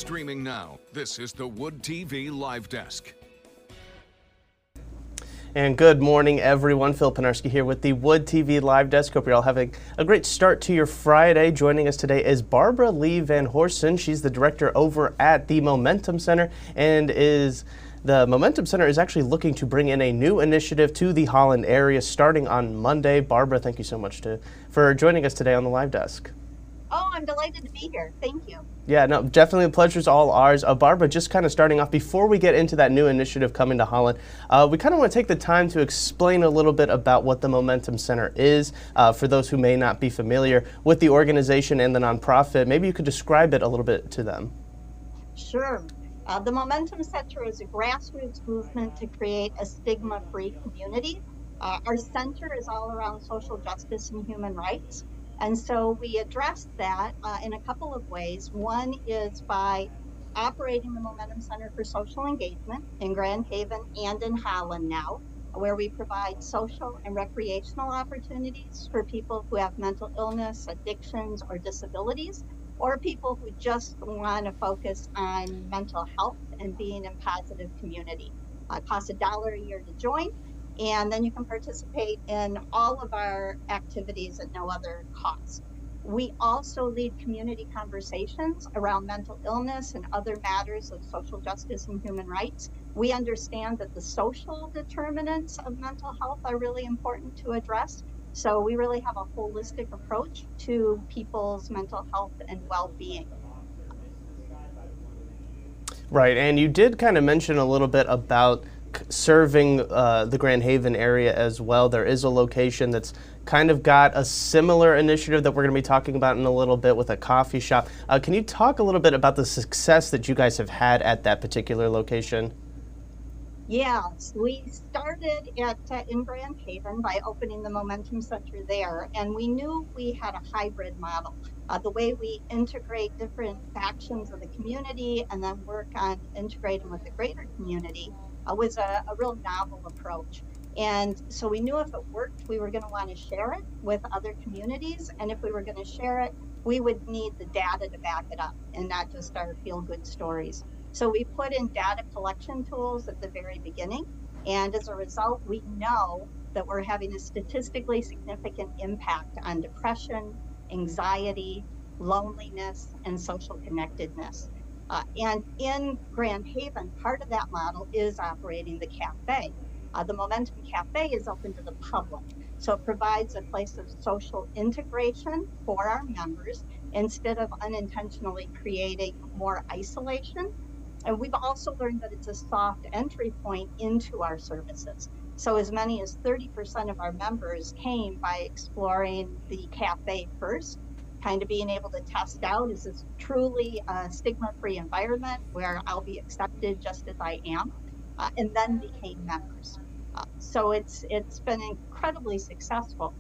Streaming now, this is the Wood TV Live Desk. And good morning, everyone. Phil Panarski here with the Wood TV Live Desk. Hope you're all having a great start to your Friday. Joining us today is Barbara Lee Van Horsen. She's the director over at the Momentum Center, and the Momentum Center is actually looking to bring in a new initiative to the Holland area starting on Monday. Barbara, thank you so much for joining us today on the Live Desk. Oh, I'm delighted to be here. Thank you. Yeah, no, definitely the pleasure's all ours. Barbara, just kind of starting off, before we get into that new initiative coming to Holland, we kind of want to take the time to explain a little bit about what the Momentum Center is, for those who may not be familiar with the organization and the nonprofit. Maybe you could describe it a little bit to them. Sure. The Momentum Center is a grassroots movement to create a stigma-free community. Our center is all around social justice and human rights. And so we address that in a couple of ways. One is by operating the Momentum Center for Social Engagement in Grand Haven and in Holland now, where we provide social and recreational opportunities for people who have mental illness, addictions, or disabilities, or people who just want to focus on mental health and being in positive community. It costs $1 a year to join. And then you can participate in all of our activities at no other cost. We also lead community conversations around mental illness and other matters of social justice and human rights. We understand that the social determinants of mental health are really important to address. So we really have a holistic approach to people's mental health and well-being. Right, and you did kind of mention a little bit about serving the Grand Haven area as well. There is a location that's kind of got a similar initiative that we're going to be talking about in a little bit with a coffee shop. Can you talk a little bit about the success that you guys have had at that particular location? Yes, we started in Grand Haven by opening the Momentum Center there, and we knew we had a hybrid model. The way we integrate different factions of the community and then work on integrating with the greater community was a real novel approach. And so we knew if it worked, we were going to want to share it with other communities. And if we were going to share it, we would need the data to back it up and not just our feel-good stories. So we put in data collection tools at the very beginning. And as a result, we know that we're having a statistically significant impact on depression, anxiety, loneliness, and social connectedness. And in Grand Haven, part of that model is operating the cafe. The Momentum Cafe is open to the public. So it provides a place of social integration for our members instead of unintentionally creating more isolation. And we've also learned that it's a soft entry point into our services. So as many as 30% of our members came by exploring the cafe first, kind of being able to test out, is this truly a stigma-free environment where I'll be accepted just as I am, and then became members. So it's been incredibly successful.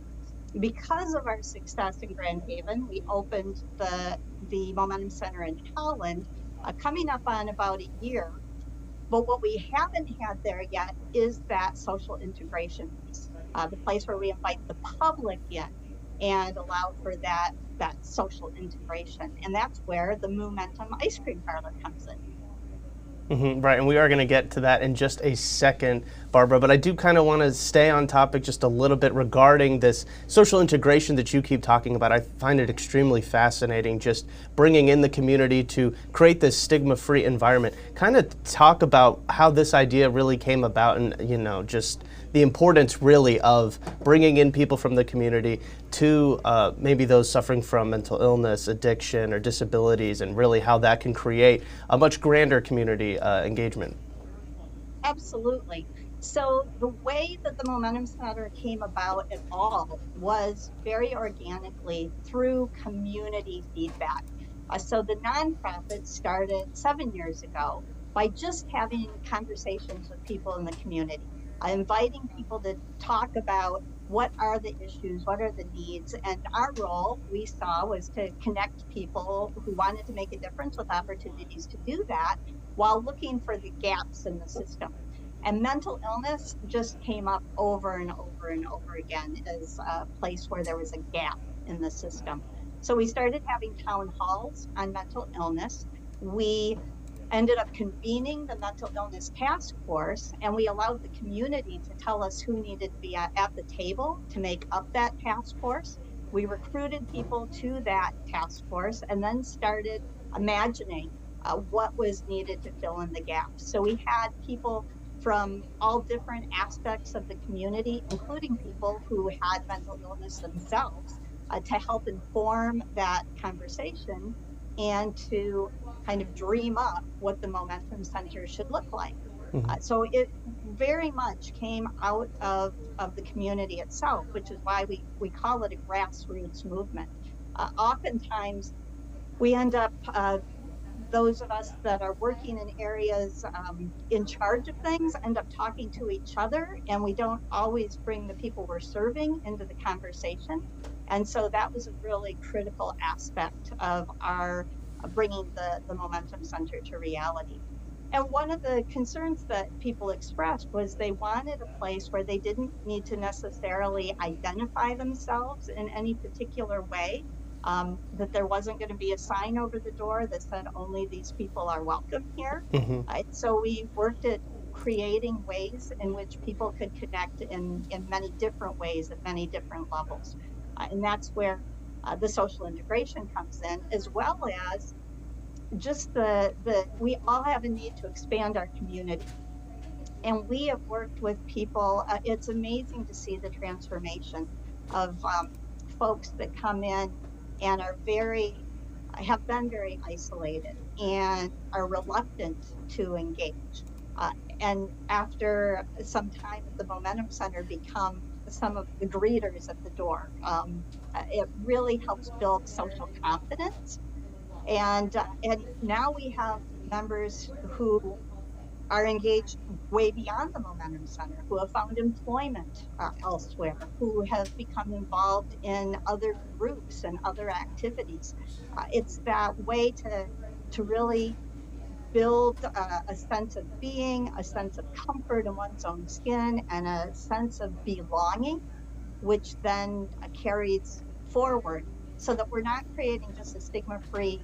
Because of our success in Grand Haven, we opened the Momentum Center in Holland, coming up on about a year. But what we haven't had there yet is that social integration piece, the place where we invite the public in and allow for that social integration. And that's where the Momentum Ice Cream Parlor comes in. Right, and we are going to get to that in just a second, Barbara, but I do kind of want to stay on topic just a little bit regarding this social integration that you keep talking about. I find it extremely fascinating, just bringing in the community to create this stigma-free environment. Kind of talk about how this idea really came about and, just the importance really of bringing in people from the community to maybe those suffering from mental illness, addiction, or disabilities, and really how that can create a much grander community engagement. Absolutely. So the way that the Momentum Center came about at all was very organically through community feedback. So the nonprofit started 7 years ago by just having conversations with people in the community, inviting people to talk about what are the issues, what are the needs, and our role, we saw, was to connect people who wanted to make a difference with opportunities to do that while looking for the gaps in the system. And mental illness just came up over and over and over again as a place where there was a gap in the system. So we started having town halls on mental illness. we ended up convening the mental illness task force, and we allowed the community to tell us who needed to be at the table to make up that task force. We recruited people to that task force and then started imagining what was needed to fill in the gaps. So we had people from all different aspects of the community, including people who had mental illness themselves, to help inform that conversation and to kind of dream up what the Momentum Center should look like. So it very much came out of the community itself, which is why we call it a grassroots movement. Oftentimes, we end up, those of us that are working in areas in charge of things end up talking to each other, and we don't always bring the people we're serving into the conversation. And so that was a really critical aspect of our bringing the Momentum Center to reality. And one of the concerns that people expressed was they wanted a place where they didn't need to necessarily identify themselves in any particular way, that there wasn't going to be a sign over the door that said only these people are welcome here. So we worked at creating ways in which people could connect in many different ways at many different levels. And that's where the social integration comes in, as well as just we all have a need to expand our community. And we have worked with people. It's amazing to see the transformation of folks that come in and have been very isolated and are reluctant to engage. And after some time at the Momentum Center, become some of the greeters at the door. It really helps build social confidence. And now we have members who are engaged way beyond the Momentum Center, who have found employment elsewhere, who have become involved in other groups and other activities. It's that way to really build a sense of being, a sense of comfort in one's own skin, and a sense of belonging, which then carries forward, so that we're not creating just a stigma-free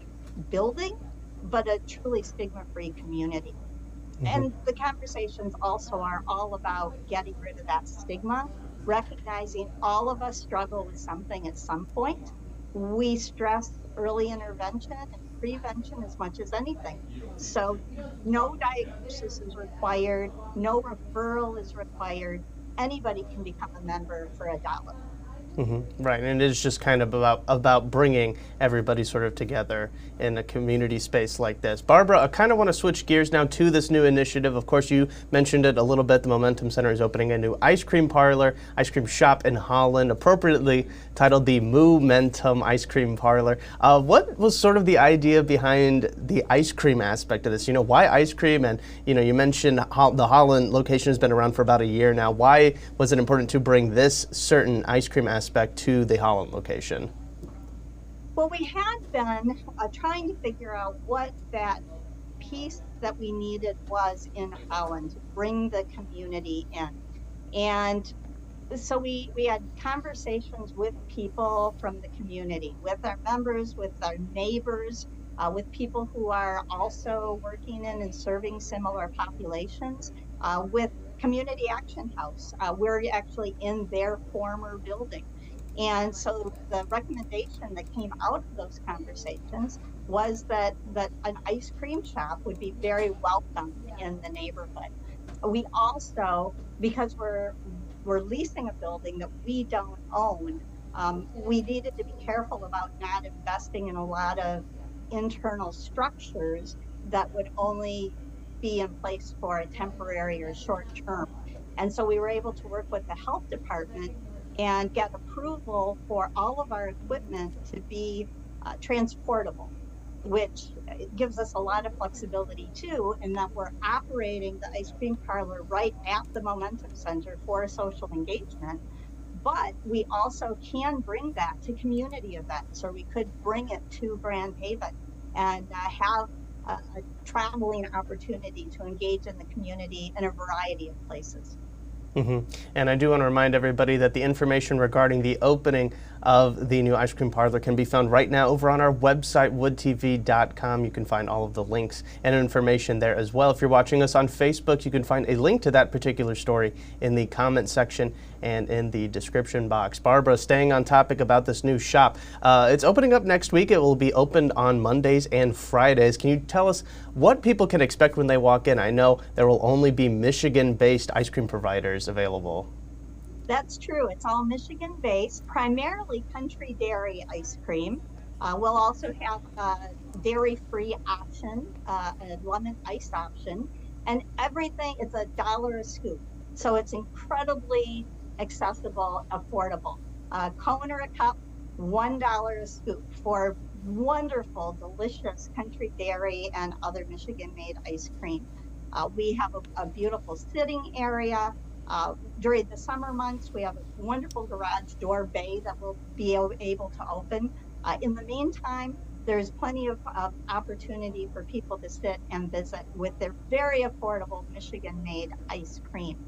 building, but a truly stigma-free community. And the conversations also are all about getting rid of that stigma, recognizing all of us struggle with something at some point. We stress early intervention and prevention as much as anything. So no diagnosis is required, no referral is required. Anybody can become a member for $1. Right, and it is just kind of about bringing everybody sort of together in a community space like this. Barbara, I kind of want to switch gears now to this new initiative. Of course, you mentioned it a little bit. The Momentum Center is opening a new ice cream parlor, ice cream shop in Holland, appropriately titled the Momentum Ice Cream Parlor. What was sort of the idea behind the ice cream aspect of this? Why ice cream? And, you mentioned the Holland location has been around for about a year now. Why was it important to bring this certain ice cream aspect to the Holland location? Well, we had been trying to figure out what that piece that we needed was in Holland to bring the community in. And so we had conversations with people from the community, with our members, with our neighbors, with people who are also working in and serving similar populations, with Community Action House. We're actually in their former building. And so the recommendation that came out of those conversations was that an ice cream shop would be very welcome in the neighborhood. We also, because we're leasing a building that we don't own, we needed to be careful about not investing in a lot of internal structures that would only be in place for a temporary or short term. And so we were able to work with the health department and get approval for all of our equipment to be transportable, which gives us a lot of flexibility too, in that we're operating the ice cream parlor right at the Momentum Center for social engagement. But we also can bring that to community events, or we could bring it to Grand Haven and have a traveling opportunity to engage in the community in a variety of places. And I do want to remind everybody that the information regarding the opening of the new ice cream parlor can be found right now over on our website, woodtv.com. You can find all of the links and information there as well. If you're watching us on Facebook, you can find a link to that particular story in the comment section and in the description box. Barbara, staying on topic about this new shop, it's opening up next week. It will be opened on Mondays and Fridays. Can you tell us what people can expect when they walk in? I know there will only be Michigan-based ice cream providers available. That's true. It's all Michigan-based, primarily country dairy ice cream. We'll also have a dairy-free option, a lemon ice option, and everything is $1 a scoop. So it's incredibly accessible, affordable. Cone or a cup, $1 a scoop for wonderful, delicious country dairy and other Michigan-made ice cream. We have a beautiful sitting area. During the summer months, we have a wonderful garage door bay that will be able to open. In the meantime, there's plenty of opportunity for people to sit and visit with their very affordable Michigan-made ice cream.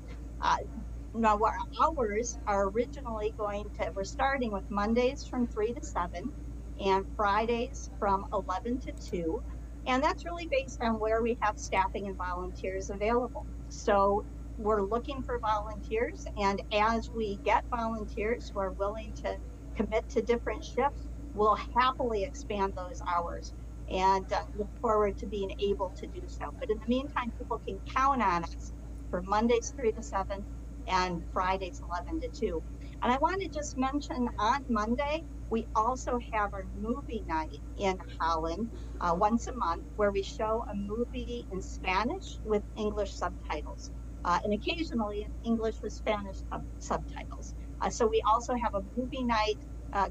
Now, our hours are originally we're starting with Mondays from 3 to 7 and Fridays from 11 to 2. And that's really based on where we have staffing and volunteers available. So we're looking for volunteers, and as we get volunteers who are willing to commit to different shifts, we'll happily expand those hours and look forward to being able to do so. But in the meantime, people can count on us for Mondays 3 to 7 and Fridays 11 to 2. And I want to just mention on Monday, we also have our movie night in Holland once a month, where we show a movie in Spanish with English subtitles. And occasionally in English with Spanish subtitles. So we also have a movie night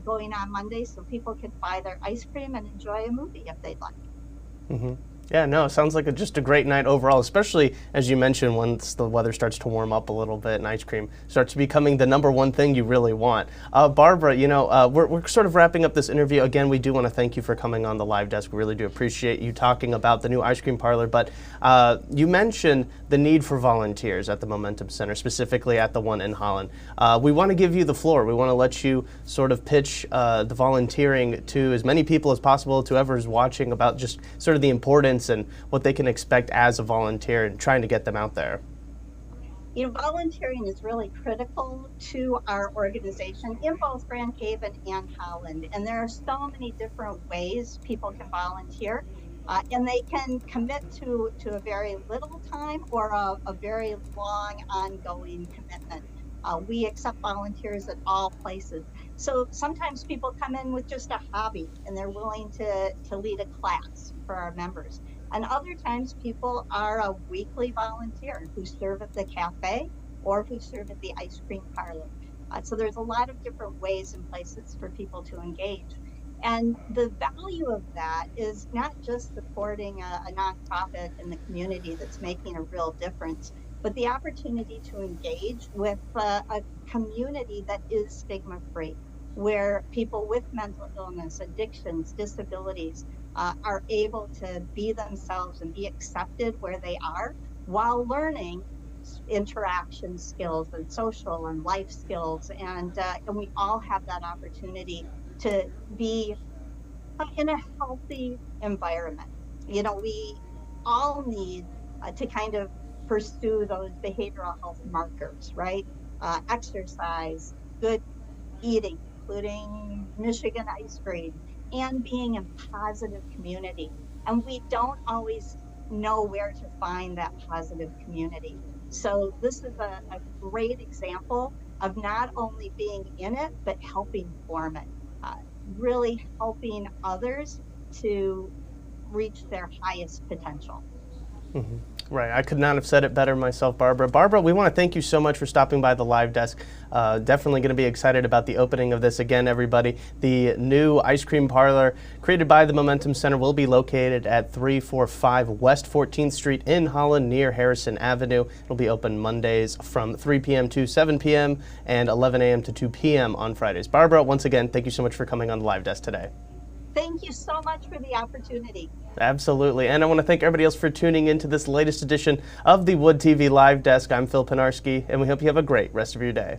going on Monday, so people can buy their ice cream and enjoy a movie if they'd like. Yeah, no, it sounds like just a great night overall, especially, as you mentioned, once the weather starts to warm up a little bit and ice cream starts becoming the number one thing you really want. Barbara, we're sort of wrapping up this interview. Again, we do want to thank you for coming on the live desk. We really do appreciate you talking about the new ice cream parlor, but you mentioned the need for volunteers at the Momentum Center, specifically at the one in Holland. We want to give you the floor. We want to let you sort of pitch the volunteering to as many people as possible, to whoever's watching, about just sort of the importance and what they can expect as a volunteer and trying to get them out there. Volunteering is really critical to our organization in both Grand Haven and Holland. And there are so many different ways people can volunteer. And they can commit to a very little time or a very long ongoing commitment. We accept volunteers at all places. So sometimes people come in with just a hobby and they're willing to lead a class for our members. And other times people are a weekly volunteer who serve at the cafe or who serve at the ice cream parlor. So there's a lot of different ways and places for people to engage. And the value of that is not just supporting a nonprofit in the community that's making a real difference, but the opportunity to engage with a community that is stigma-free, where people with mental illness, addictions, disabilities are able to be themselves and be accepted where they are while learning interaction skills and social and life skills. And we all have that opportunity to be in a healthy environment. We all need to kind of pursue those behavioral health markers, right? Exercise, good eating, including Michigan ice cream, and being in positive community. And we don't always know where to find that positive community. So this is a great example of not only being in it, but helping form it, really helping others to reach their highest potential. Right. I could not have said it better myself, Barbara. Barbara, we want to thank you so much for stopping by the live desk. Definitely going to be excited about the opening of this. Again, everybody, the new ice cream parlor created by the Momentum Center will be located at 345 West 14th Street in Holland near Harrison Avenue. It'll be open Mondays from 3 p.m. to 7 p.m. and 11 a.m. to 2 p.m. on Fridays. Barbara, once again, thank you so much for coming on the live desk today. Thank you so much for the opportunity. Absolutely. And I want to thank everybody else for tuning into this latest edition of the Wood TV Live Desk. I'm Phil Pinarski, and we hope you have a great rest of your day.